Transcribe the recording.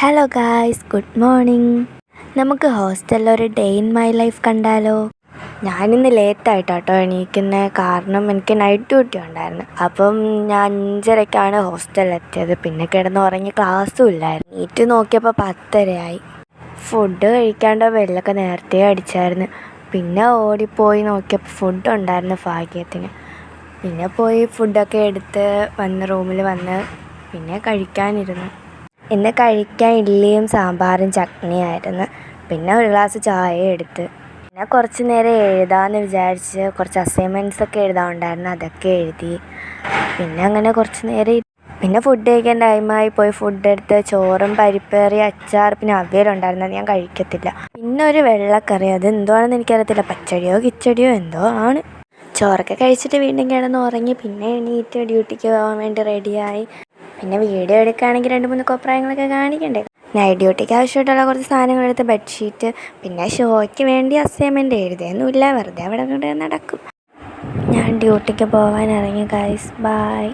Hello guys, good morning. നമുക്ക് ഹോസ്റ്റലിൽ ഒരു ഡേ ഇൻ മൈ ലൈഫ് കണ്ടാലോ? ഞാനിന്ന് ലേറ്റായിട്ടോ എണീക്കുന്നത്. കാരണം എനിക്ക് നൈറ്റ് ഡ്യൂട്ടി ഉണ്ടായിരുന്നു. അപ്പം ഞാൻ 5:30ക്കാണ് ഹോസ്റ്റലിലെത്തിയത്. പിന്നെ കിടന്നുറങ്ങി, ക്ലാസ്സും ഇല്ലായിരുന്നു. എണീറ്റ് നോക്കിയപ്പോൾ 10:30 ഫുഡ് കഴിക്കാണ്ട് ബെല്ലൊക്കെ നേരത്തെ അടിച്ചായിരുന്നു. പിന്നെ ഓടിപ്പോയി നോക്കിയപ്പോൾ ഫുഡ് ഉണ്ടായിരുന്നു ഭാഗ്യത്തിന്. പിന്നെ പോയി ഫുഡൊക്കെ എടുത്ത് റൂമിൽ വന്ന് പിന്നെ കഴിക്കാനിരുന്നു. ഇന്ന് കഴിക്കാൻ ഇഡ്ഡലിയും സാമ്പാറും ചട്നിയായിരുന്നു. പിന്നെ ഒരു ഗ്ലാസ് ചായ എടുത്ത്. പിന്നെ കുറച്ച് നേരം എഴുതാമെന്ന് വിചാരിച്ച് കുറച്ച് അസൈൻമെൻറ്റ്സൊക്കെ എഴുതാനുണ്ടായിരുന്നു, അതൊക്കെ എഴുതി. പിന്നെ അങ്ങനെ കുറച്ച് നേരം പിന്നെ ഫുഡ് കഴിക്കാൻ ടൈമായി. പോയി ഫുഡ് എടുത്ത് ചോറും പരിപ്പ് കറി, അച്ചാർ, പിന്നെ അവിയലുണ്ടായിരുന്നു. അത് ഞാൻ കഴിക്കത്തില്ല. പിന്നെ ഒരു വെള്ളക്കറി, അത് എന്തുവാണെന്ന് എനിക്കറിയത്തില്ല, പച്ചടിയോ കിച്ചടിയോ എന്തോ ആണ്. ചോറൊക്കെ കഴിച്ചിട്ട് വീണ്ടും കിടന്ന് ഉറങ്ങി. പിന്നെ എണീറ്റ് ഡ്യൂട്ടിക്ക് പോകാൻ വേണ്ടി റെഡിയായി. പിന്നെ വീഡിയോ എടുക്കുകയാണെങ്കിൽ 2-3 കോപ്രായങ്ങളൊക്കെ കാണിക്കണ്ടേ. നൈറ്റ് ഡ്യൂട്ടിക്ക് ആവശ്യമായിട്ടുള്ള കുറച്ച് സാധനങ്ങളെടുത്ത്, ബെഡ്ഷീറ്റ്, പിന്നെ ഷോയ്ക്ക് വേണ്ടി അസൈൻമെൻറ്റ് എഴുതിയൊന്നുമില്ല, വെറുതെ അവിടെ കൊണ്ട് നടക്കും. ഞാൻ ഡ്യൂട്ടിക്ക് പോകാൻ ഇറങ്ങി ഗൈസ്. ബൈ.